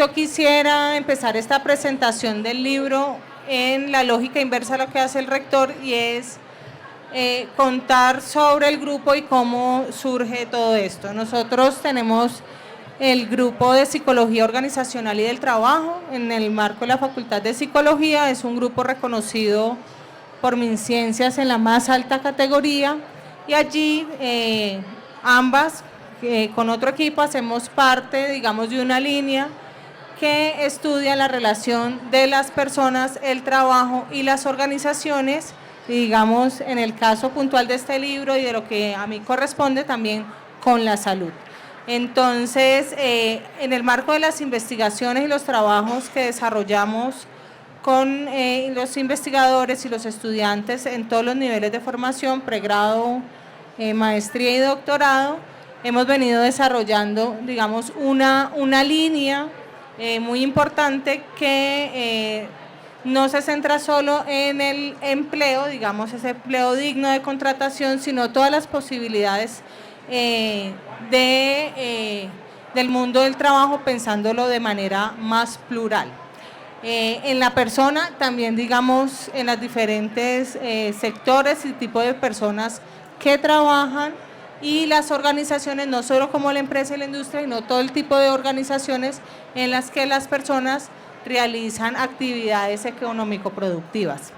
Yo quisiera empezar esta presentación del libro en la lógica inversa a lo que hace el rector, y es contar sobre el grupo y cómo surge todo esto. Nosotros tenemos el grupo de Psicología Organizacional y del Trabajo en el marco de la Facultad de Psicología. Es un grupo reconocido por MinCiencias en la más alta categoría, y allí ambas con otro equipo hacemos parte, digamos, de una línea que estudia la relación de las personas, el trabajo y las organizaciones, digamos, en el caso puntual de este libro y de lo que a mí corresponde, también con la salud. Entonces, en el marco de las investigaciones y los trabajos que desarrollamos con los investigadores y los estudiantes en todos los niveles de formación, pregrado, maestría y doctorado, hemos venido desarrollando, digamos, una línea muy importante que no se centra solo en el empleo, digamos, ese empleo digno de contratación, sino todas las posibilidades del mundo del trabajo, pensándolo de manera más plural. En la persona también, digamos, en los diferentes sectores y tipos de personas que trabajan, y las organizaciones, no solo como la empresa y la industria, sino todo el tipo de organizaciones en las que las personas realizan actividades económico-productivas.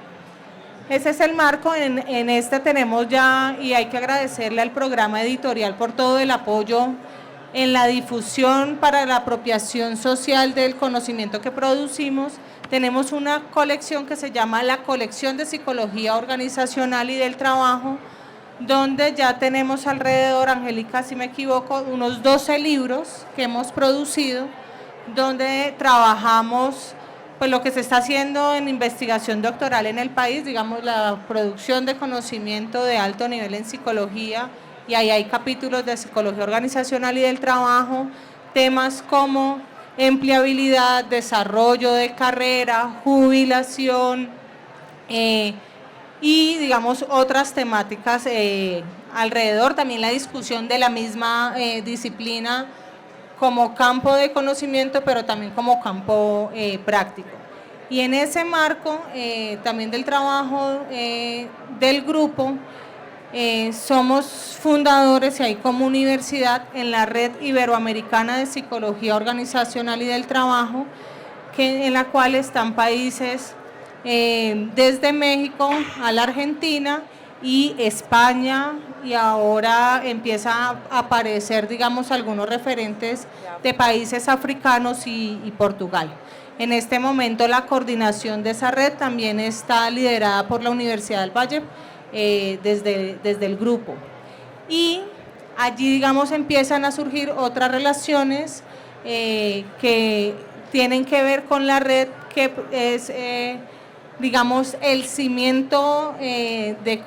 Ese es el marco. En este tenemos ya, y hay que agradecerle al programa editorial por todo el apoyo en la difusión para la apropiación social del conocimiento que producimos. Tenemos una colección que se llama la Colección de Psicología Organizacional y del Trabajo, donde ya tenemos alrededor, Angélica, si me equivoco, unos 12 libros que hemos producido, donde trabajamos pues lo que se está haciendo en investigación doctoral en el país, digamos, la producción de conocimiento de alto nivel en psicología, y ahí hay capítulos de psicología organizacional y del trabajo, temas como empleabilidad, desarrollo de carrera, jubilación, y digamos otras temáticas alrededor, también la discusión de la misma disciplina como campo de conocimiento, pero también como campo práctico. Y en ese marco también del trabajo del grupo, somos fundadores, y hay como universidad, en la Red Iberoamericana de Psicología Organizacional y del Trabajo, en la cual están países desde México a la Argentina y España, y ahora empieza a aparecer, digamos, algunos referentes de países africanos y Portugal. En este momento la coordinación de esa red también está liderada por la Universidad del Valle, desde el grupo, y allí, digamos, empiezan a surgir otras relaciones que tienen que ver con la red, que es digamos, el cimiento de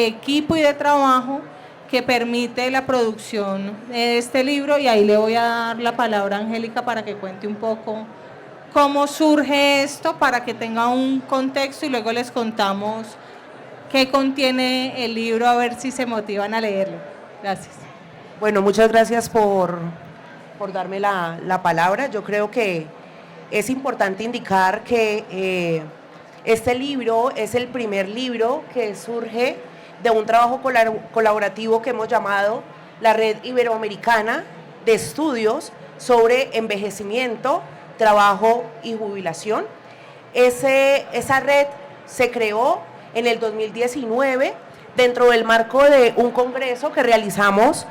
equipo y de trabajo que permite la producción de este libro. Y ahí le voy a dar la palabra a Angélica para que cuente un poco cómo surge esto, para que tenga un contexto, y luego les contamos qué contiene el libro, a ver si se motivan a leerlo. Gracias. Bueno, muchas gracias por darme la palabra. Yo creo que es importante indicar que este libro es el primer libro que surge de un trabajo colaborativo que hemos llamado la Red Iberoamericana de Estudios sobre Envejecimiento, Trabajo y Jubilación. Esa red se creó en el 2019 dentro del marco de un congreso que realizamos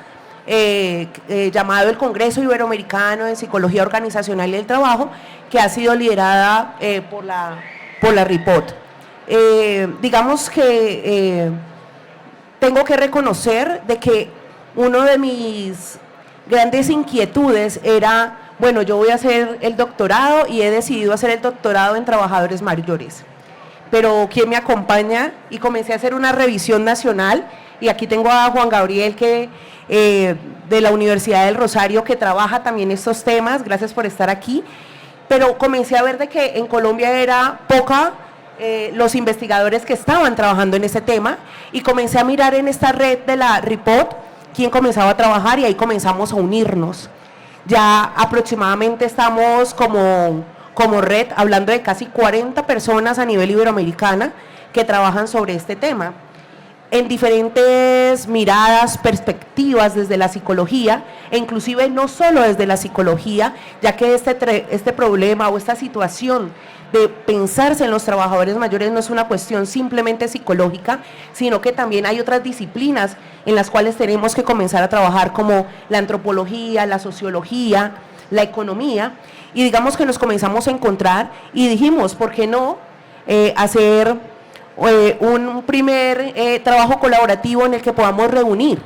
llamado el Congreso Iberoamericano de Psicología Organizacional y del Trabajo, que ha sido liderada por la RIPOT. Digamos que tengo que reconocer de que uno de mis grandes inquietudes era, bueno, yo voy a hacer el doctorado y he decidido hacer el doctorado en trabajadores mayores, pero ¿quién me acompaña? Y comencé a hacer una revisión nacional, y aquí tengo a Juan Gabriel, que de la Universidad del Rosario, que trabaja también estos temas. Gracias por estar aquí. Pero comencé a ver de que en Colombia era poca los investigadores que estaban trabajando en ese tema, y comencé a mirar en esta red de la RIPOT quién comenzaba a trabajar, y ahí comenzamos a unirnos. Ya aproximadamente estamos como red hablando de casi 40 personas a nivel iberoamericana que trabajan sobre este tema, en diferentes miradas, perspectivas desde la psicología, e inclusive no solo desde la psicología, ya que este problema o esta situación de pensarse en los trabajadores mayores no es una cuestión simplemente psicológica, sino que también hay otras disciplinas en las cuales tenemos que comenzar a trabajar, como la antropología, la sociología, la economía, y digamos que nos comenzamos a encontrar y dijimos, ¿por qué no hacer un primer trabajo colaborativo en el que podamos reunir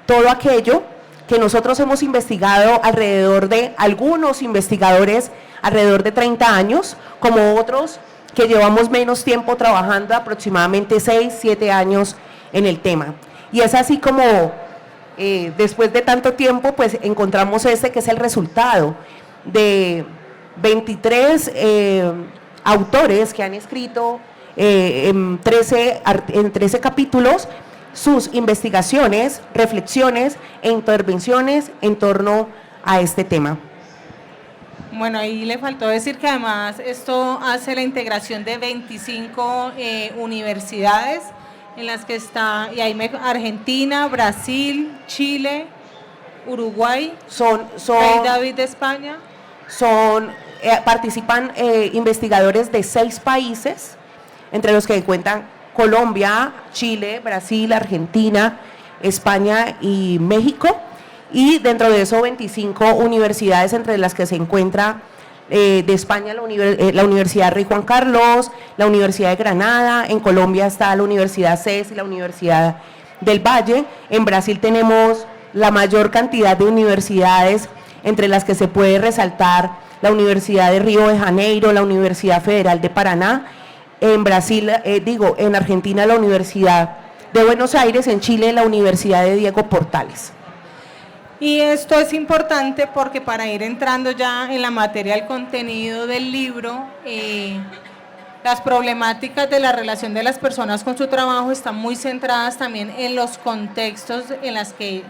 todo aquello que nosotros hemos investigado alrededor de algunos investigadores alrededor de 30 años, como otros que llevamos menos tiempo trabajando, aproximadamente 6, 7 años en el tema. Y es así como después de tanto tiempo pues encontramos que es el resultado de 23 autores que han escrito en 13 capítulos sus investigaciones, reflexiones e intervenciones en torno a este tema. Bueno, ahí le faltó decir que además esto hace la integración de 25 universidades en las que está, y ahí Argentina, Brasil, Chile, Uruguay, Rey David de España. Participan investigadores de 6 países, entre los que cuentan Colombia, Chile, Brasil, Argentina, España y México, y dentro de eso 25 universidades, entre las que se encuentra de España la Universidad Rey Juan Carlos, la Universidad de Granada, en Colombia está la Universidad CES y la Universidad del Valle, en Brasil tenemos la mayor cantidad de universidades, entre las que se puede resaltar la Universidad de Río de Janeiro, la Universidad Federal de Paraná, en Brasil, en Argentina la Universidad de Buenos Aires, en Chile la Universidad de Diego Portales. Y esto es importante porque para ir entrando ya en la materia del contenido del libro, las problemáticas de la relación de las personas con su trabajo están muy centradas también en los contextos en los que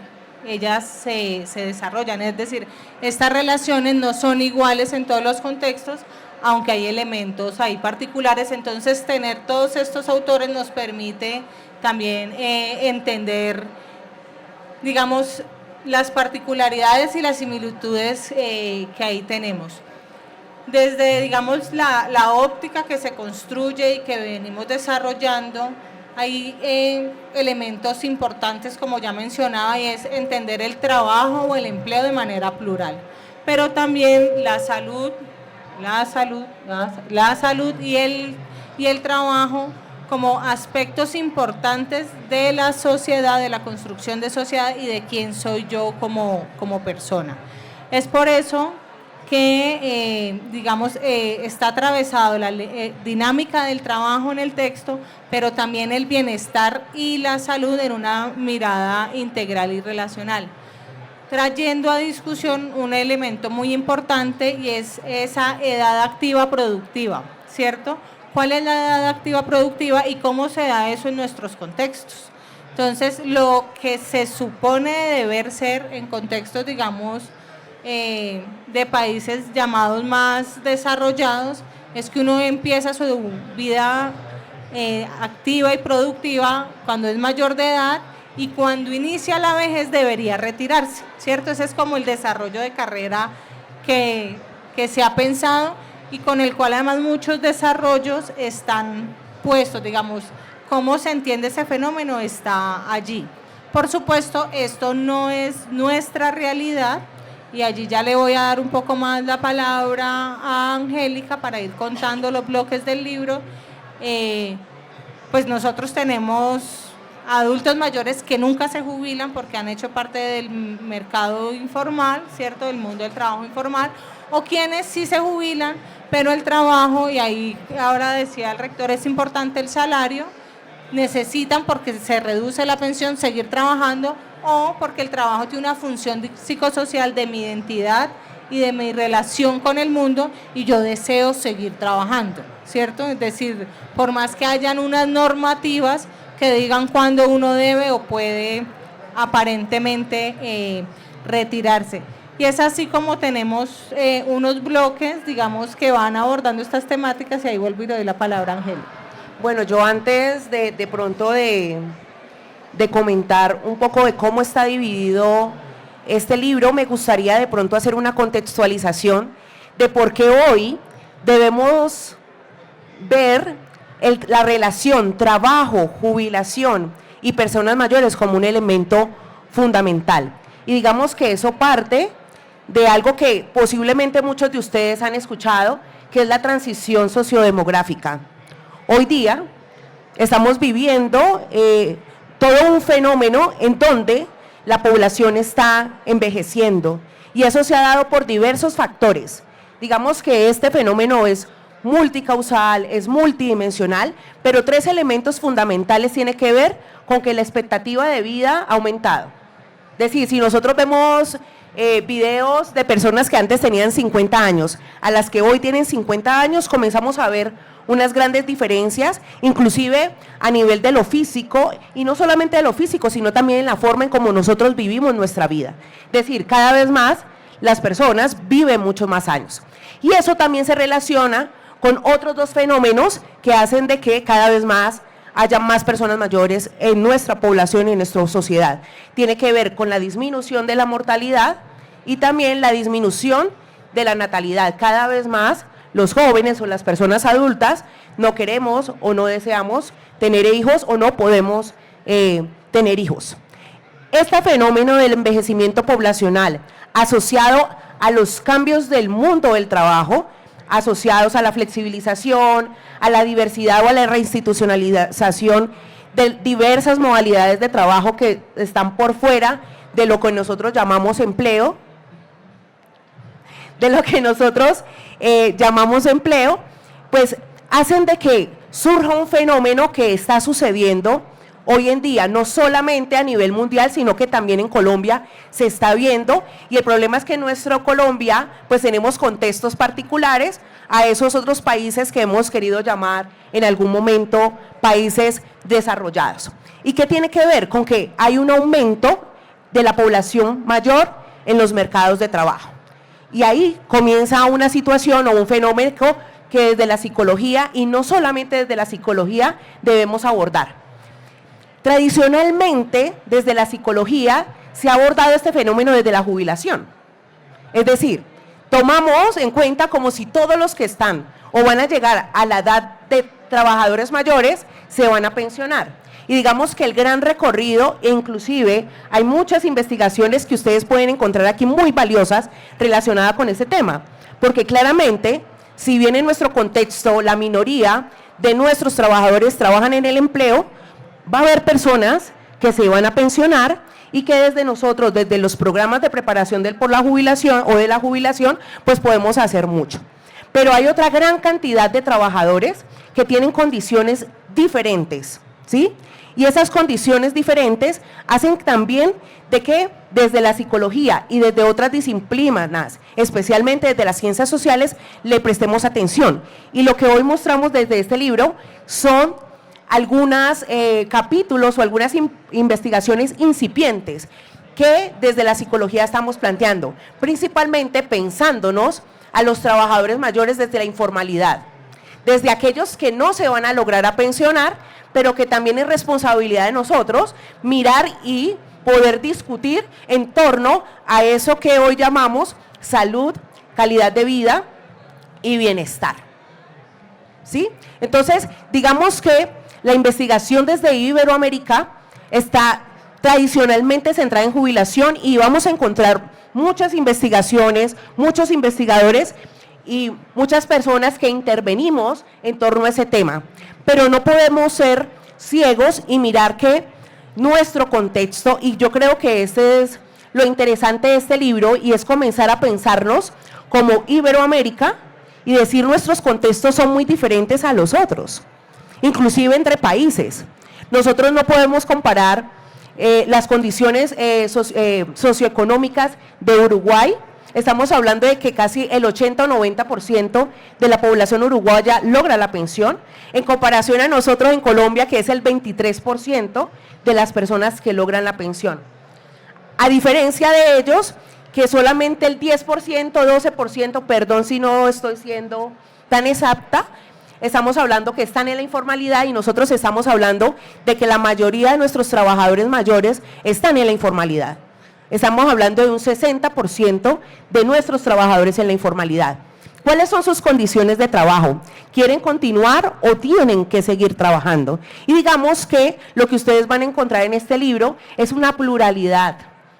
ellas se desarrollan, es decir, estas relaciones no son iguales en todos los contextos, aunque hay elementos ahí particulares. Entonces tener todos estos autores nos permite también entender, digamos, las particularidades y las similitudes que ahí tenemos. Desde, digamos, la óptica que se construye y que venimos desarrollando, hay elementos importantes, como ya mencionaba, y es entender el trabajo o el empleo de manera plural, pero también la salud y el trabajo como aspectos importantes de la sociedad, de la construcción de sociedad y de quién soy yo como persona. Es por eso que, digamos, está atravesado la dinámica del trabajo en el texto, pero también el bienestar y la salud en una mirada integral y relacional, trayendo a discusión un elemento muy importante, y es esa edad activa productiva, ¿cierto? ¿Cuál es la edad activa productiva y cómo se da eso en nuestros contextos? Entonces, lo que se supone deber ser en contextos, digamos, de países llamados más desarrollados, es que uno empieza su vida activa y productiva cuando es mayor de edad, y cuando inicia la vejez debería retirarse, ¿cierto? Ese es como el desarrollo de carrera que se ha pensado y con el cual además muchos desarrollos están puestos, digamos, cómo se entiende ese fenómeno está allí. Por supuesto, esto no es nuestra realidad, y allí ya le voy a dar un poco más la palabra a Angélica para ir contando los bloques del libro. Pues nosotros tenemos adultos mayores que nunca se jubilan porque han hecho parte del mercado informal, ¿cierto?, del mundo del trabajo informal, o quienes sí se jubilan, pero el trabajo, y ahí ahora decía el rector, es importante el salario, necesitan, porque se reduce la pensión, seguir trabajando, o porque el trabajo tiene una función psicosocial de mi identidad y de mi relación con el mundo, y yo deseo seguir trabajando, ¿cierto? Es decir, por más que hayan unas normativas que digan cuándo uno debe o puede aparentemente retirarse. Y es así como tenemos unos bloques, digamos, que van abordando estas temáticas, y ahí vuelvo y le doy la palabra a Angélica. Bueno, yo antes de pronto de comentar un poco de cómo está dividido este libro, me gustaría de pronto hacer una contextualización de por qué hoy debemos ver la relación trabajo, jubilación y personas mayores como un elemento fundamental. Y digamos que eso parte de algo que posiblemente muchos de ustedes han escuchado, que es la transición sociodemográfica. Hoy día estamos viviendo todo un fenómeno en donde la población está envejeciendo, y eso se ha dado por diversos factores. Digamos que este fenómeno es multicausal, es multidimensional, pero tres elementos fundamentales tienen que ver con que la expectativa de vida ha aumentado. Es decir, si nosotros vemos videos de personas que antes tenían 50 años, a las que hoy tienen 50 años, comenzamos a ver unas grandes diferencias, inclusive a nivel de lo físico, y no solamente de lo físico, sino también en la forma en cómo nosotros vivimos nuestra vida. Es decir, cada vez más las personas viven muchos más años. Y eso también se relaciona con otros dos fenómenos que hacen de que cada vez más haya más personas mayores en nuestra población y en nuestra sociedad. Tiene que ver con la disminución de la mortalidad y también la disminución de la natalidad. Cada vez más los jóvenes o las personas adultas no queremos o no deseamos tener hijos o no podemos tener hijos. Este fenómeno del envejecimiento poblacional asociado a los cambios del mundo del trabajo, asociados a la flexibilización, a la diversidad o a la reinstitucionalización de diversas modalidades de trabajo que están por fuera de lo que nosotros llamamos empleo, pues hacen de que surja un fenómeno que está sucediendo hoy en día, no solamente a nivel mundial, sino que también en Colombia se está viendo, y el problema es que en nuestra Colombia pues tenemos contextos particulares a esos otros países que hemos querido llamar en algún momento países desarrollados. ¿Y qué tiene que ver? Con que hay un aumento de la población mayor en los mercados de trabajo. Y ahí comienza una situación o un fenómeno que desde la psicología, y no solamente desde la psicología, debemos abordar. Tradicionalmente, desde la psicología, se ha abordado este fenómeno desde la jubilación. Es decir, tomamos en cuenta como si todos los que están o van a llegar a la edad de trabajadores mayores se van a pensionar. Y digamos que el gran recorrido, e inclusive hay muchas investigaciones que ustedes pueden encontrar aquí muy valiosas relacionadas con este tema, porque claramente, si bien en nuestro contexto la minoría de nuestros trabajadores trabajan en el empleo, va a haber personas que se van a pensionar y que desde nosotros, desde los programas de preparación por la jubilación o de la jubilación, pues podemos hacer mucho. Pero hay otra gran cantidad de trabajadores que tienen condiciones diferentes, ¿sí? Y esas condiciones diferentes hacen también de que desde la psicología y desde otras disciplinas, especialmente desde las ciencias sociales, le prestemos atención. Y lo que hoy mostramos desde este libro son algunos capítulos o algunas investigaciones incipientes que desde la psicología estamos planteando, principalmente pensándonos a los trabajadores mayores desde la informalidad, desde aquellos que no se van a lograr a pensionar, pero que también es responsabilidad de nosotros mirar y poder discutir en torno a eso que hoy llamamos salud, calidad de vida y bienestar. ¿Sí? Entonces, digamos que la investigación desde Iberoamérica está tradicionalmente centrada en jubilación, y vamos a encontrar muchas investigaciones, muchos investigadores y muchas personas que intervenimos en torno a ese tema. Pero no podemos ser ciegos y mirar que nuestro contexto, y yo creo que este es lo interesante de este libro, y es comenzar a pensarnos como Iberoamérica y decir nuestros contextos son muy diferentes a los otros, inclusive entre países. Nosotros no podemos comparar las condiciones socioeconómicas de Uruguay. Estamos hablando de que casi el 80 o 90% de la población uruguaya logra la pensión, en comparación a nosotros en Colombia, que es el 23% de las personas que logran la pensión. A diferencia de ellos, que solamente el 10%, 12%, perdón si no estoy siendo tan exacta, estamos hablando que están en la informalidad y nosotros estamos hablando de que la mayoría de nuestros trabajadores mayores están en la informalidad. Estamos hablando de un 60% de nuestros trabajadores en la informalidad. ¿Cuáles son sus condiciones de trabajo? ¿Quieren continuar o tienen que seguir trabajando? Y digamos que lo que ustedes van a encontrar en este libro es una pluralidad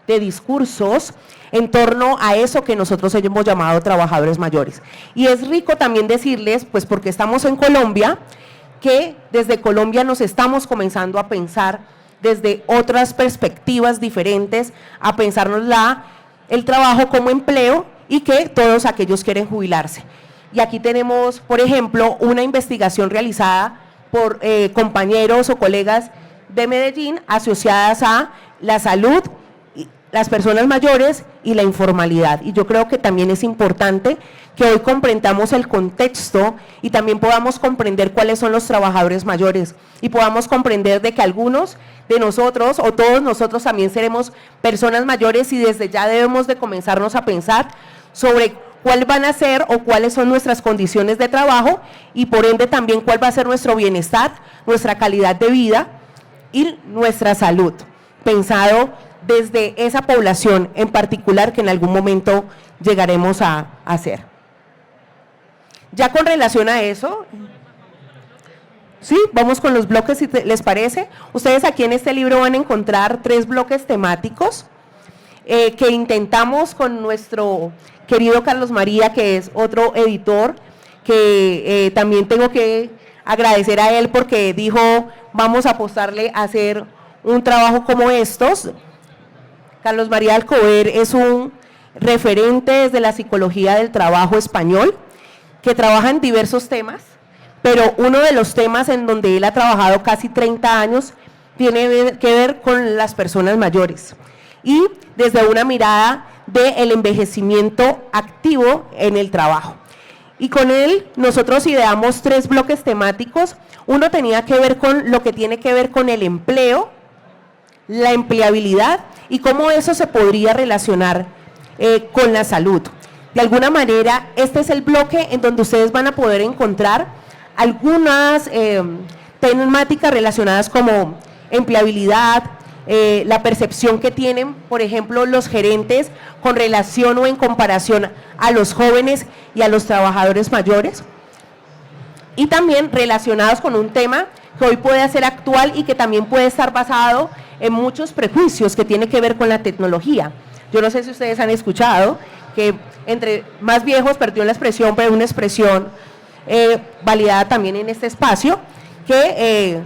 de discursos en torno a eso que nosotros hemos llamado trabajadores mayores. Y es rico también decirles, pues porque estamos en Colombia, que desde Colombia nos estamos comenzando a pensar desde otras perspectivas diferentes, a pensarnos el trabajo como empleo y que todos aquellos quieren jubilarse. Y aquí tenemos, por ejemplo, una investigación realizada por compañeros o colegas de Medellín asociadas a la salud, las personas mayores y la informalidad. Y yo creo que también es importante que hoy comprendamos el contexto y también podamos comprender cuáles son los trabajadores mayores y podamos comprender de que algunos de nosotros o todos nosotros también seremos personas mayores y desde ya debemos de comenzarnos a pensar sobre cuáles van a ser o cuáles son nuestras condiciones de trabajo y por ende también cuál va a ser nuestro bienestar, nuestra calidad de vida y nuestra salud, pensado desde esa población en particular que en algún momento llegaremos a hacer. Ya con relación a eso, sí, vamos con los bloques si les parece. Ustedes aquí en este libro van a encontrar 3 bloques temáticos que intentamos con nuestro querido Carlos María, que es otro editor, que también tengo que agradecer a él porque dijo, vamos a apostarle a hacer un trabajo como estos. Carlos María Alcover es un referente desde la psicología del trabajo español, que trabaja en diversos temas, pero uno de los temas en donde él ha trabajado casi 30 años tiene que ver con las personas mayores y desde una mirada del envejecimiento activo en el trabajo. Y con él nosotros ideamos 3 bloques temáticos. Uno tenía que ver con lo que tiene que ver con el empleo, la empleabilidad y cómo eso se podría relacionar con la salud. De alguna manera, este es el bloque en donde ustedes van a poder encontrar algunas temáticas relacionadas como empleabilidad, la percepción que tienen, por ejemplo, los gerentes con relación o en comparación a los jóvenes y a los trabajadores mayores, y también relacionados con un tema que hoy puede ser actual y que también puede estar basado en muchos prejuicios que tiene que ver con la tecnología. Yo no sé si ustedes han escuchado que entre más viejos, perdió la expresión, pero una expresión validada también en este espacio, que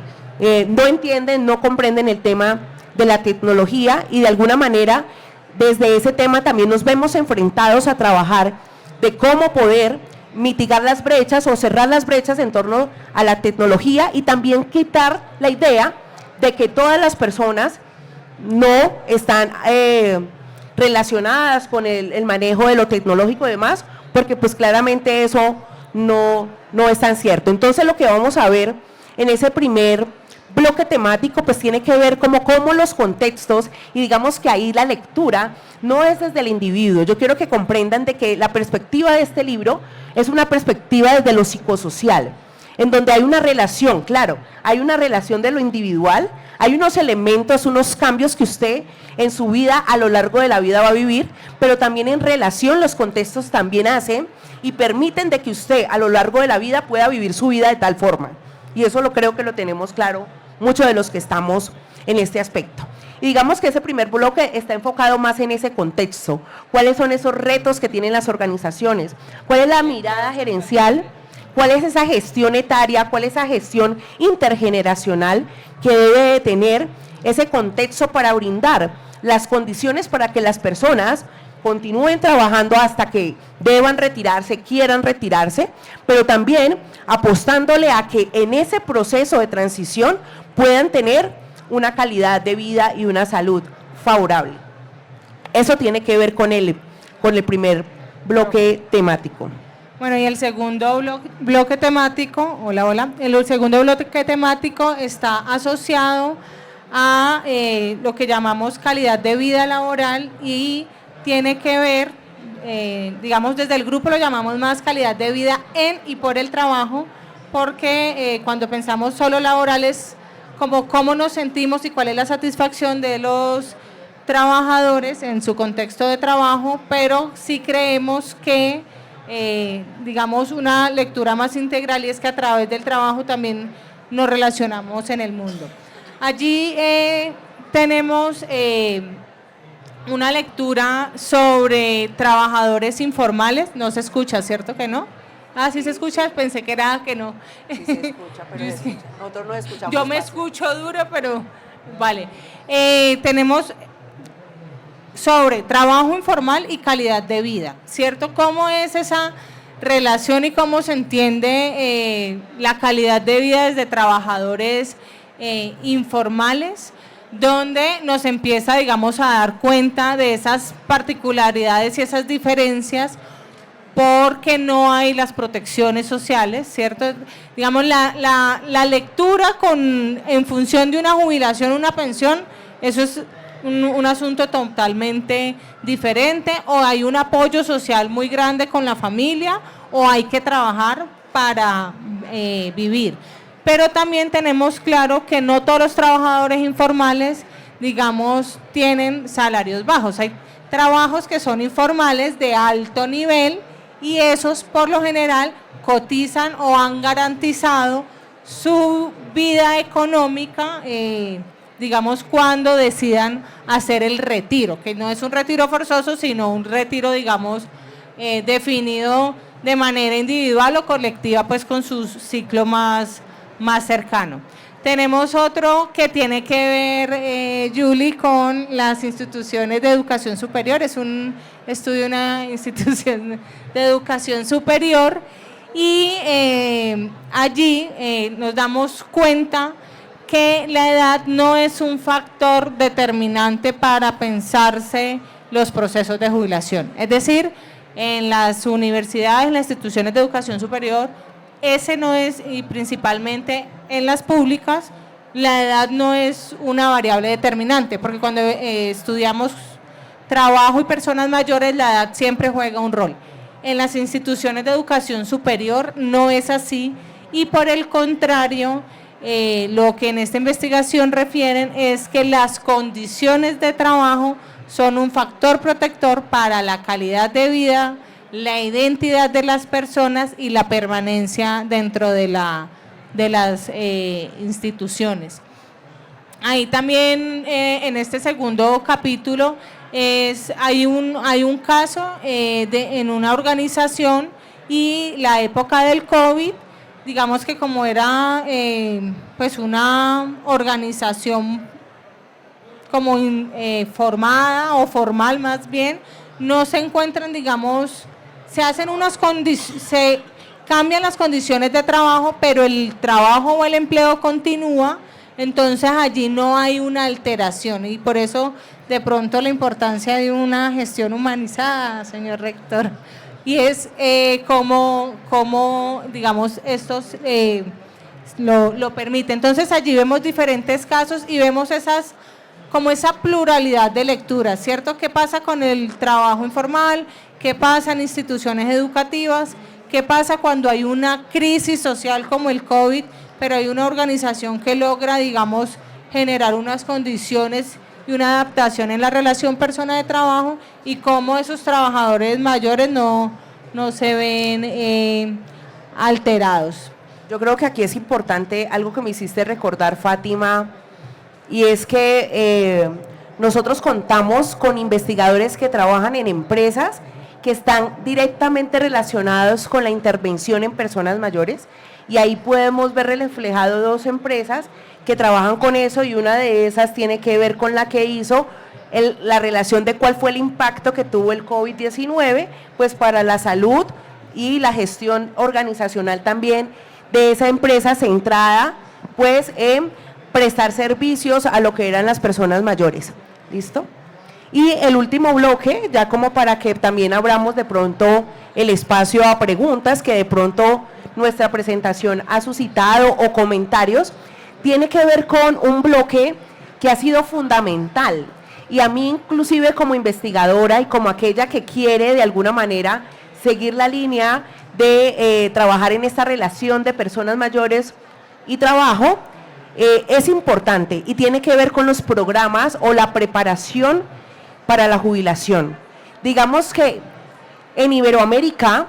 no entienden, no comprenden el tema de la tecnología y de alguna manera desde ese tema también nos vemos enfrentados a trabajar de cómo poder mitigar las brechas o cerrar las brechas en torno a la tecnología y también quitar la idea de que todas las personas no están relacionadas con el manejo de lo tecnológico y demás, porque pues claramente eso no es tan cierto. Entonces lo que vamos a ver en ese primer bloque temático pues tiene que ver como los contextos y digamos que ahí la lectura no es desde el individuo. Yo quiero que comprendan de que la perspectiva de este libro es una perspectiva desde lo psicosocial, en donde hay una relación, claro, hay una relación de lo individual, hay unos elementos, unos cambios que usted en su vida, a lo largo de la vida va a vivir, pero también en relación los contextos también hacen y permiten de que usted a lo largo de la vida pueda vivir su vida de tal forma. Y eso lo creo que lo tenemos claro muchos de los que estamos en este aspecto. Y digamos que ese primer bloque está enfocado más en ese contexto. ¿Cuáles son esos retos que tienen las organizaciones? ¿Cuál es la mirada gerencial? ¿Cuál es esa gestión etaria? ¿Cuál es esa gestión intergeneracional que debe de tener ese contexto para brindar las condiciones para que las personas continúen trabajando hasta que deban retirarse, quieran retirarse, pero también apostándole a que en ese proceso de transición puedan tener una calidad de vida y una salud favorable? Eso tiene que ver con el primer bloque temático. Bueno, y el segundo bloque temático, el segundo bloque temático está asociado a lo que llamamos calidad de vida laboral y tiene que ver, digamos desde el grupo lo llamamos más calidad de vida en y por el trabajo, porque cuando pensamos solo laborales, como cómo nos sentimos y cuál es la satisfacción de los trabajadores en su contexto de trabajo, pero sí creemos que, digamos, una lectura más integral y es que a través del trabajo también nos relacionamos en el mundo. Allí tenemos una lectura sobre trabajadores informales, no se escucha, ¿cierto que no? Ah, sí se escucha, pensé que era que no. Sí se escucha, pero escucha. Nosotros no escuchamos. Yo me escucho duro, pero vale. Tenemos sobre trabajo informal y calidad de vida, ¿cierto? ¿Cómo es esa relación y cómo se entiende la calidad de vida desde trabajadores informales, donde nos empieza, digamos, a dar cuenta de esas particularidades y esas diferencias porque no hay las protecciones sociales, ¿cierto? Digamos, la lectura en función de una jubilación, una pensión, eso es un asunto totalmente diferente, o hay un apoyo social muy grande con la familia, o hay que trabajar para vivir. Pero también tenemos claro que no todos los trabajadores informales, digamos, tienen salarios bajos. Hay trabajos que son informales de alto nivel y esos por lo general cotizan o han garantizado su vida económica, digamos, cuando decidan hacer el retiro, que no es un retiro forzoso, sino un retiro, digamos, definido de manera individual o colectiva, pues con su ciclo más cercano. Tenemos otro que tiene que ver, Julie, con las instituciones de educación superior, es un estudio de una institución de educación superior y allí nos damos cuenta que la edad no es un factor determinante para pensarse los procesos de jubilación. Es decir, en las universidades, en las instituciones de educación superior, ese no es, y principalmente en las públicas, la edad no es una variable determinante, porque cuando estudiamos trabajo y personas mayores, la edad siempre juega un rol. En las instituciones de educación superior no es así, y por el contrario, lo que en esta investigación refieren es que las condiciones de trabajo son un factor protector para la calidad de vida, la identidad de las personas y la permanencia dentro de las instituciones. Ahí también en este segundo capítulo hay un caso en una organización y la época del COVID, digamos que como era pues una organización como formada o formal más bien, no se encuentran, digamos, se cambian las condiciones de trabajo, pero el trabajo o el empleo continúa, entonces allí no hay una alteración y por eso de pronto la importancia de una gestión humanizada, señor rector, y es como digamos, estos lo permite. Entonces allí vemos diferentes casos y vemos como esa pluralidad de lecturas, ¿cierto? ¿Qué pasa con el trabajo informal? ¿Qué pasa en instituciones educativas? ¿Qué pasa cuando hay una crisis social como el COVID, pero hay una organización que logra, digamos, generar unas condiciones y una adaptación en la relación persona de trabajo y cómo esos trabajadores mayores no se ven alterados? Yo creo que aquí es importante algo que me hiciste recordar, Fátima, y es que nosotros contamos con investigadores que trabajan en empresas que están directamente relacionados con la intervención en personas mayores y ahí podemos ver reflejado dos empresas que trabajan con eso y una de esas tiene que ver con la que hizo la relación de cuál fue el impacto que tuvo el COVID-19 pues para la salud y la gestión organizacional también de esa empresa centrada pues en prestar servicios a lo que eran las personas mayores. ¿Listo? Y el último bloque, ya como para que también abramos de pronto el espacio a preguntas que de pronto nuestra presentación ha suscitado o comentarios, tiene que ver con un bloque que ha sido fundamental Y a mí inclusive como investigadora y como aquella que quiere de alguna manera seguir la línea de trabajar en esta relación de personas mayores y trabajo, es importante y tiene que ver con los programas o la preparación para la jubilación. Digamos que en Iberoamérica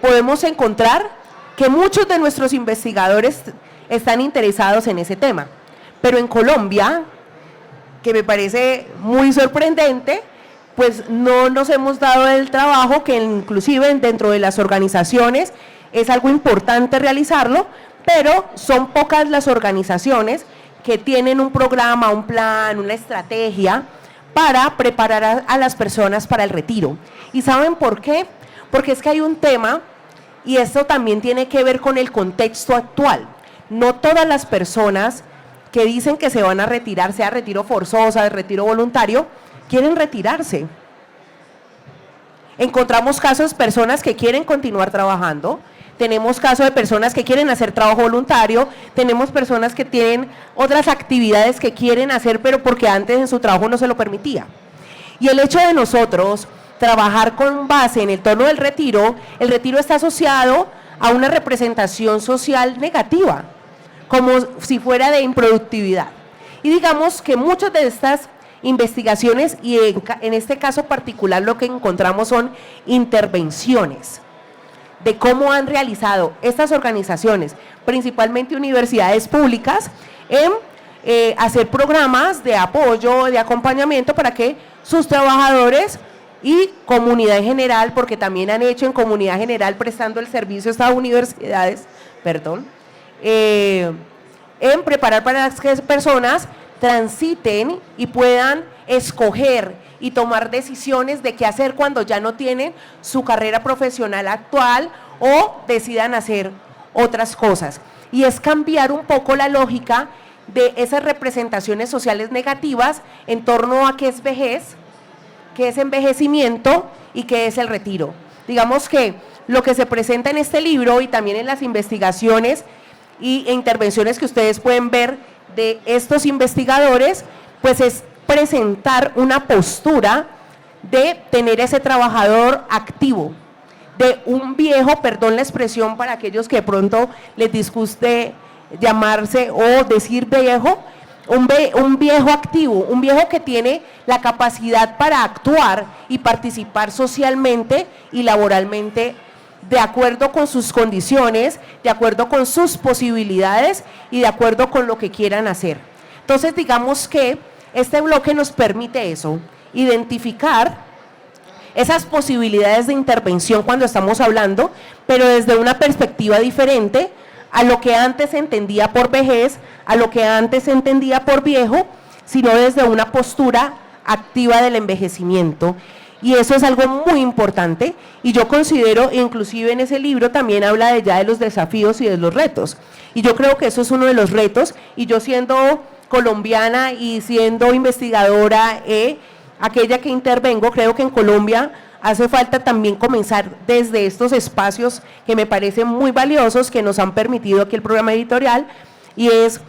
podemos encontrar que muchos de nuestros investigadores están interesados en ese tema, pero en Colombia, que me parece muy sorprendente, pues no nos hemos dado el trabajo que inclusive dentro de las organizaciones es algo importante realizarlo, pero son pocas las organizaciones que tienen un programa, un plan, una estrategia para preparar a las personas para el retiro. ¿Y saben por qué? Porque es que hay un tema, y esto también tiene que ver con el contexto actual. No todas las personas que dicen que se van a retirar, sea retiro forzoso, retiro voluntario, quieren retirarse. Encontramos casos de personas que quieren continuar trabajando, tenemos casos de personas que quieren hacer trabajo voluntario, tenemos personas que tienen otras actividades que quieren hacer, pero porque antes en su trabajo no se lo permitía. Y el hecho de nosotros trabajar con base en el tono del retiro, el retiro está asociado a una representación social negativa, como si fuera de improductividad. Y digamos que muchas de estas investigaciones, y en este caso particular lo que encontramos son intervenciones de cómo han realizado estas organizaciones, principalmente universidades públicas, en hacer programas de apoyo, de acompañamiento para que sus trabajadores y comunidad en general, porque también han hecho en comunidad general prestando el servicio a estas universidades, en preparar para que las personas transiten y puedan escoger y tomar decisiones de qué hacer cuando ya no tienen su carrera profesional actual o decidan hacer otras cosas. Y es cambiar un poco la lógica de esas representaciones sociales negativas en torno a qué es vejez, qué es envejecimiento y qué es el retiro. Digamos que lo que se presenta en este libro y también en las investigaciones e intervenciones que ustedes pueden ver de estos investigadores, pues es presentar una postura de tener ese trabajador activo, de un viejo, perdón la expresión para aquellos que de pronto les disguste llamarse o decir viejo, un viejo activo, un viejo que tiene la capacidad para actuar y participar socialmente y laboralmente de acuerdo con sus condiciones, de acuerdo con sus posibilidades y de acuerdo con lo que quieran hacer. Entonces digamos que este bloque nos permite eso, identificar esas posibilidades de intervención cuando estamos hablando, pero desde una perspectiva diferente a lo que antes se entendía por vejez, a lo que antes se entendía por viejo, sino desde una postura activa del envejecimiento. Y eso es algo muy importante, y yo considero, inclusive en ese libro también habla de los desafíos y de los retos, y yo creo que eso es uno de los retos, y yo siendo colombiana y siendo investigadora, aquella que intervengo, creo que en Colombia hace falta también comenzar desde estos espacios que me parecen muy valiosos, que nos han permitido aquí el programa editorial, y es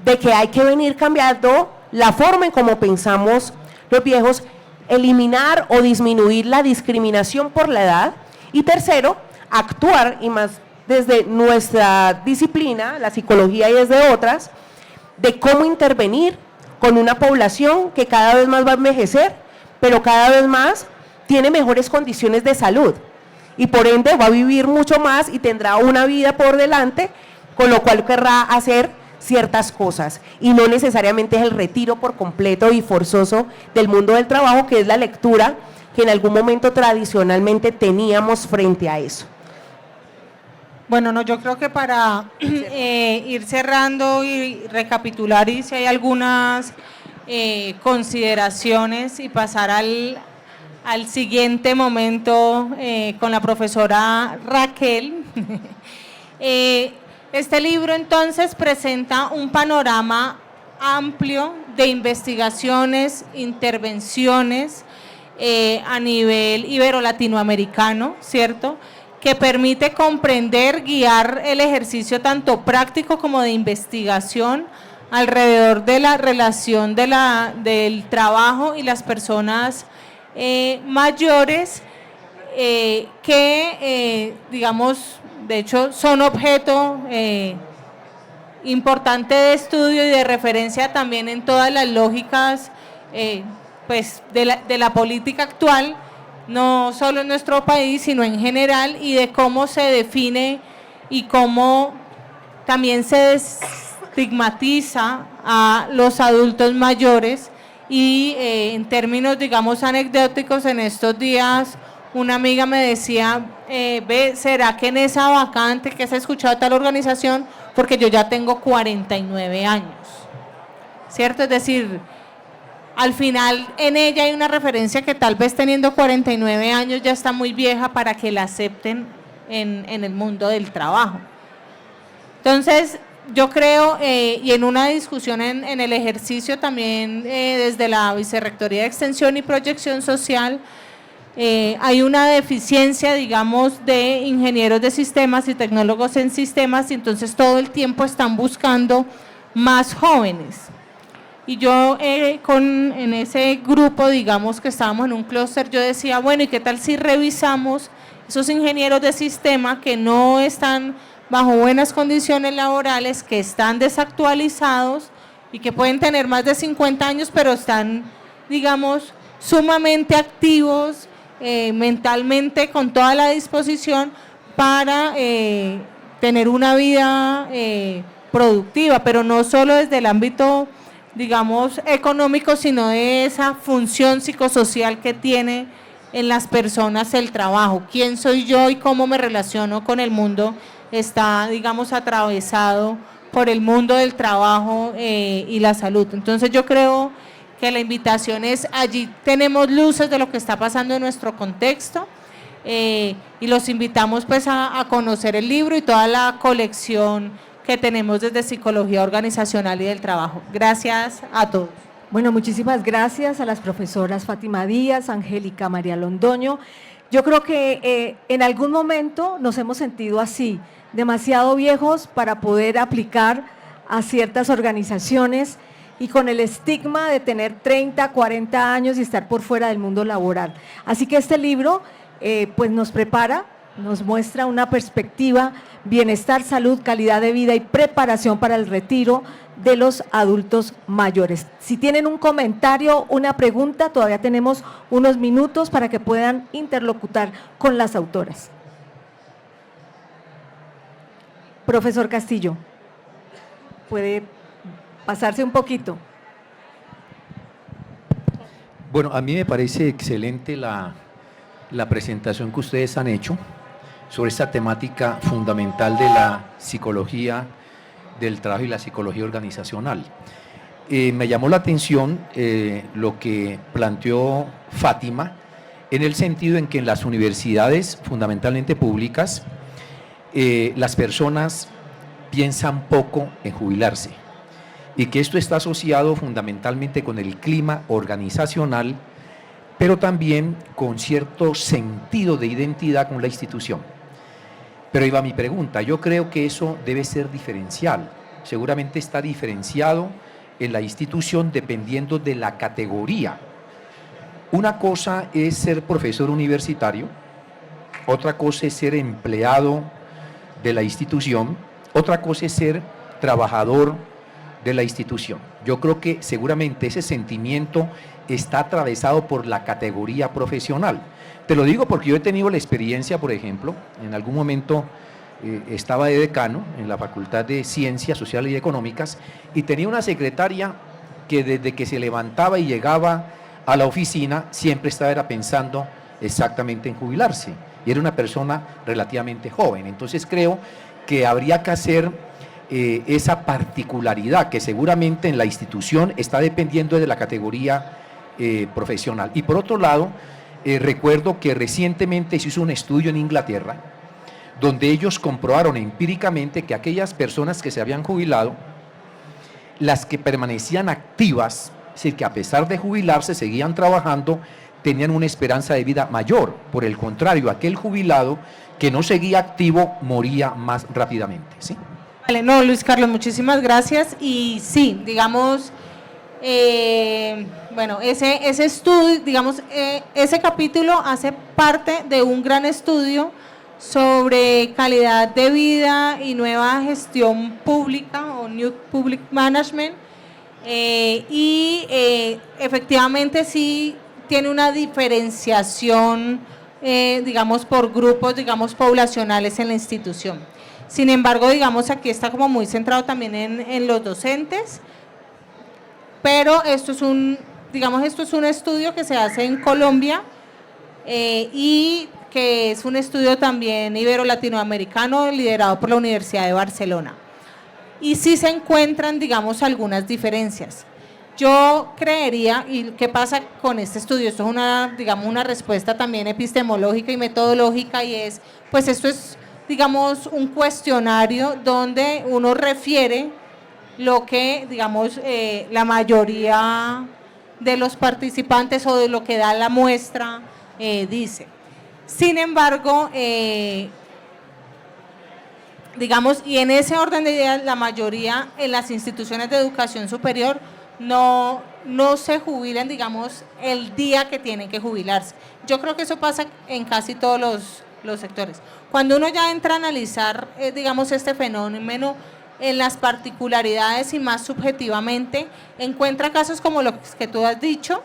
de que hay que venir cambiando la forma en cómo pensamos los viejos, eliminar o disminuir la discriminación por la edad, y tercero, actuar, y más desde nuestra disciplina, la psicología y desde otras, de cómo intervenir con una población que cada vez más va a envejecer, pero cada vez más tiene mejores condiciones de salud, y por ende va a vivir mucho más y tendrá una vida por delante, con lo cual querrá hacer ciertas cosas, y no necesariamente es el retiro por completo y forzoso del mundo del trabajo, que es la lectura que en algún momento tradicionalmente teníamos frente a eso. Bueno, no, yo creo que para ir cerrando y recapitular, y si hay algunas consideraciones, y pasar al siguiente momento con la profesora Raquel. Este libro entonces presenta un panorama amplio de investigaciones, intervenciones a nivel ibero-latinoamericano, ¿cierto?, que permite comprender, guiar el ejercicio tanto práctico como de investigación alrededor de la relación del trabajo y las personas mayores que, digamos, de hecho son objeto importante de estudio y de referencia también en todas las lógicas pues de la política actual, no solo en nuestro país, sino en general, y de cómo se define y cómo también se estigmatiza a los adultos mayores. Y en términos, digamos, anecdóticos, en estos días una amiga me decía, ve, ¿será que en esa vacante que se ha escuchado de tal organización? Porque yo ya tengo 49 años, ¿cierto? Es decir, al final en ella hay una referencia que tal vez teniendo 49 años ya está muy vieja para que la acepten en el mundo del trabajo. Entonces, yo creo, y en una discusión en el ejercicio también desde la Vicerrectoría de Extensión y Proyección Social, hay una deficiencia, digamos, de ingenieros de sistemas y tecnólogos en sistemas, y entonces todo el tiempo están buscando más jóvenes. Y yo en ese grupo, digamos que estábamos en un clúster, yo decía, bueno, ¿y qué tal si revisamos esos ingenieros de sistema que no están bajo buenas condiciones laborales, que están desactualizados y que pueden tener más de 50 años, pero están, digamos, sumamente activos, mentalmente con toda la disposición para tener una vida productiva, pero no solo desde el ámbito, digamos, económico, sino de esa función psicosocial que tiene en las personas el trabajo. ¿Quién soy yo y cómo me relaciono con el mundo? Está, digamos, atravesado por el mundo del trabajo y la salud. Entonces yo creo que la invitación es, allí tenemos luces de lo que está pasando en nuestro contexto, y los invitamos pues a conocer el libro y toda la colección que tenemos desde Psicología Organizacional y del Trabajo. Gracias a todos. Bueno, muchísimas gracias a las profesoras Fátima Díaz, Angélica María Londoño. Yo creo que en algún momento nos hemos sentido así, demasiado viejos para poder aplicar a ciertas organizaciones y con el estigma de tener 30, 40 años y estar por fuera del mundo laboral. Así que este libro pues nos prepara, nos muestra una perspectiva, bienestar, salud, calidad de vida y preparación para el retiro de los adultos mayores. Si tienen un comentario, una pregunta, todavía tenemos unos minutos para que puedan interlocutar con las autoras. Profesor Castillo, puede pasarse un poquito. Bueno, a mí me parece excelente la presentación que ustedes han hecho sobre esta temática fundamental de la psicología del trabajo y la psicología organizacional. Me llamó la atención lo que planteó Fátima, en el sentido en que en las universidades, fundamentalmente públicas, las personas piensan poco en jubilarse, y que esto está asociado fundamentalmente con el clima organizacional, pero también con cierto sentido de identidad con la institución. Pero iba mi pregunta, yo creo que eso debe ser diferencial, seguramente está diferenciado en la institución dependiendo de la categoría. Una cosa es ser profesor universitario, otra cosa es ser empleado de la institución, otra cosa es ser trabajador de la institución. Yo creo que seguramente ese sentimiento está atravesado por la categoría profesional. Te lo digo porque yo he tenido la experiencia, por ejemplo, en algún momento estaba de decano en la Facultad de Ciencias Sociales y Económicas y tenía una secretaria que desde que se levantaba y llegaba a la oficina siempre estaba pensando exactamente en jubilarse, y era una persona relativamente joven. Entonces creo que habría que hacer esa particularidad que seguramente en la institución está dependiendo de la categoría profesional. Y por otro lado, recuerdo que recientemente se hizo un estudio en Inglaterra donde ellos comprobaron empíricamente que aquellas personas que se habían jubilado, las que permanecían activas, es decir, que a pesar de jubilarse seguían trabajando, tenían una esperanza de vida mayor. Por el contrario, aquel jubilado que no seguía activo moría más rápidamente, ¿sí? Vale, no, Luis Carlos, muchísimas gracias. Y sí, digamos, bueno, ese estudio, digamos, ese capítulo hace parte de un gran estudio sobre calidad de vida y nueva gestión pública o New Public Management, efectivamente sí tiene una diferenciación, digamos, por grupos, digamos, poblacionales en la institución. Sin embargo, digamos, aquí está como muy centrado también en los docentes, pero esto es digamos, esto es un estudio que se hace en Colombia y que es un estudio también ibero-latinoamericano liderado por la Universidad de Barcelona. Y sí se encuentran, digamos, algunas diferencias. Yo creería, y ¿qué pasa con este estudio? Esto es una, digamos, una respuesta también epistemológica y metodológica, y es, pues esto es, digamos, un cuestionario donde uno refiere lo que, digamos, la mayoría de los participantes o de lo que da la muestra dice. Sin embargo, digamos, y en ese orden de ideas, la mayoría en las instituciones de educación superior no se jubilan, digamos, el día que tienen que jubilarse. Yo creo que eso pasa en casi todos los sectores. Cuando uno ya entra a analizar, digamos, este fenómeno en las particularidades y más subjetivamente, encuentra casos como los que tú has dicho,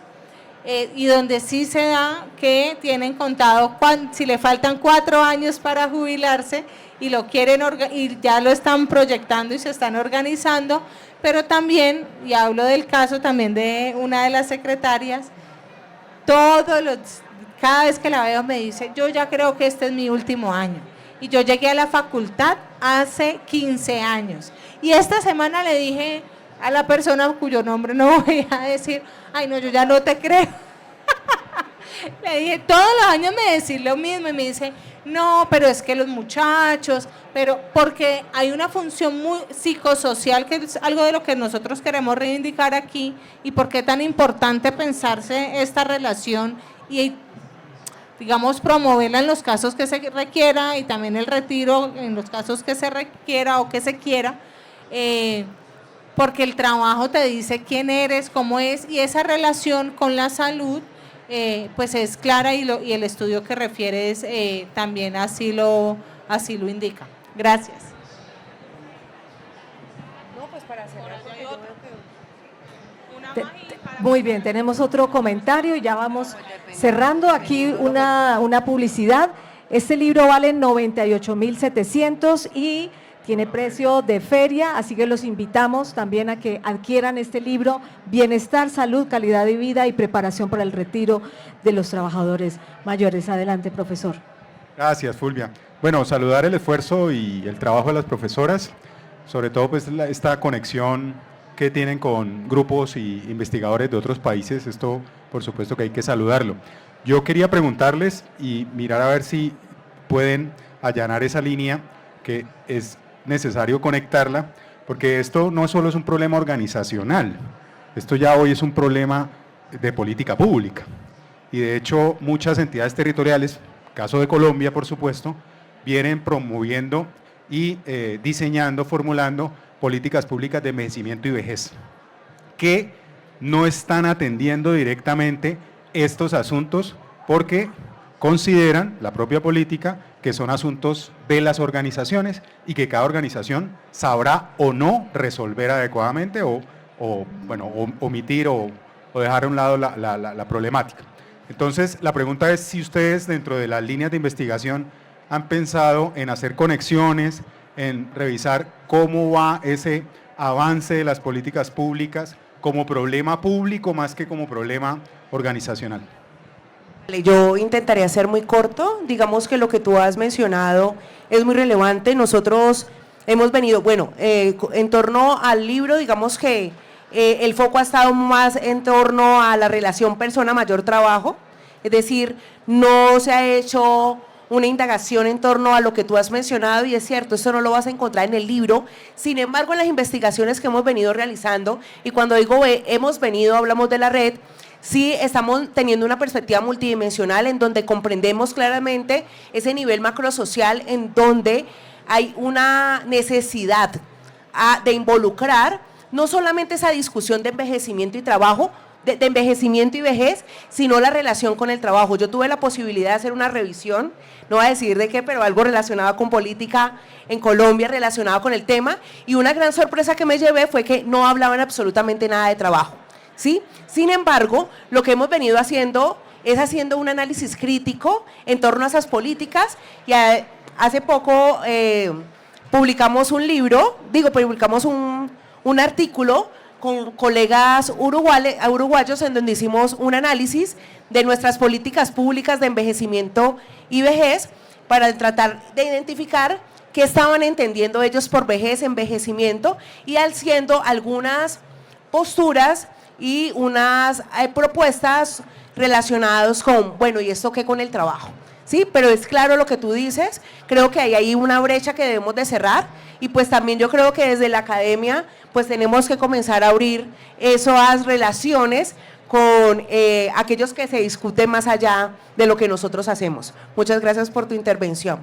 y donde sí se da que tienen contado si le faltan 4 años para jubilarse y lo quieren y ya lo están proyectando y se están organizando, pero también, y hablo del caso también de una de las secretarias, cada vez que la veo me dice, yo ya creo que este es mi último año, y yo llegué a la facultad hace 15 años, y esta semana le dije a la persona cuyo nombre no voy a decir, ay no, yo ya no te creo. Le dije, todos los años me decís lo mismo, y me dice, no, pero es que los muchachos, pero porque hay una función muy psicosocial, que es algo de lo que nosotros queremos reivindicar aquí, y por qué tan importante pensarse esta relación y, digamos, promoverla en los casos que se requiera, y también el retiro en los casos que se requiera o que se quiera, porque el trabajo te dice quién eres, cómo es, y esa relación con la salud pues es clara, y el estudio que refieres también así lo indica. Gracias. No, pues para cerrar, porque yo veo que... Muy bien, tenemos otro comentario y ya vamos cerrando. Aquí una publicidad. Este libro vale 98.700 y tiene precio de feria, así que los invitamos también a que adquieran este libro, Bienestar, Salud, Calidad de Vida y Preparación para el Retiro de los Trabajadores Mayores. Adelante, profesor. Gracias, Fulvia. Bueno, saludar el esfuerzo y el trabajo de las profesoras, sobre todo pues esta conexión que tienen con grupos y investigadores de otros países. Esto, por supuesto, que hay que saludarlo. Yo quería preguntarles y mirar a ver si pueden allanar esa línea, que es necesario conectarla, porque esto no solo es un problema organizacional, esto ya hoy es un problema de política pública, y de hecho muchas entidades territoriales, caso de Colombia por supuesto, vienen promoviendo y diseñando, formulando políticas públicas de envejecimiento y vejez, que no están atendiendo directamente estos asuntos porque consideran la propia política que son asuntos de las organizaciones y que cada organización sabrá o no resolver adecuadamente o omitir o dejar a un lado la problemática. Entonces, la pregunta es si ustedes dentro de las líneas de investigación han pensado en hacer conexiones, en revisar cómo va ese avance de las políticas públicas como problema público más que como problema organizacional. Yo intentaré ser muy corto. Digamos que lo que tú has mencionado es muy relevante. Nosotros hemos venido, en torno al libro, digamos que el foco ha estado más en torno a la relación persona mayor trabajo, es decir, no se ha hecho una indagación en torno a lo que tú has mencionado, y es cierto, esto no lo vas a encontrar en el libro. Sin embargo, en las investigaciones que hemos venido realizando, y cuando digo hemos venido, hablamos de la red, sí estamos teniendo una perspectiva multidimensional en donde comprendemos claramente ese nivel macrosocial en donde hay una necesidad de involucrar no solamente esa discusión de envejecimiento y trabajo, de envejecimiento y vejez, sino la relación con el trabajo. Yo tuve la posibilidad de hacer una revisión, no voy a decir de qué, pero algo relacionado con política en Colombia, relacionado con el tema, y una gran sorpresa que me llevé fue que no hablaban absolutamente nada de trabajo, ¿sí? Sin embargo, lo que hemos venido haciendo es haciendo un análisis crítico en torno a esas políticas, y hace poco publicamos un artículo con colegas uruguayos en donde hicimos un análisis de nuestras políticas públicas de envejecimiento y vejez para tratar de identificar qué estaban entendiendo ellos por vejez, envejecimiento, y haciendo algunas posturas y unas propuestas relacionadas con, bueno, ¿y esto qué con el trabajo? Sí, pero es claro lo que tú dices, creo que hay ahí una brecha que debemos de cerrar, y pues también yo creo que desde la academia pues tenemos que comenzar a abrir esas relaciones con aquellos que se discuten más allá de lo que nosotros hacemos. Muchas gracias por tu intervención.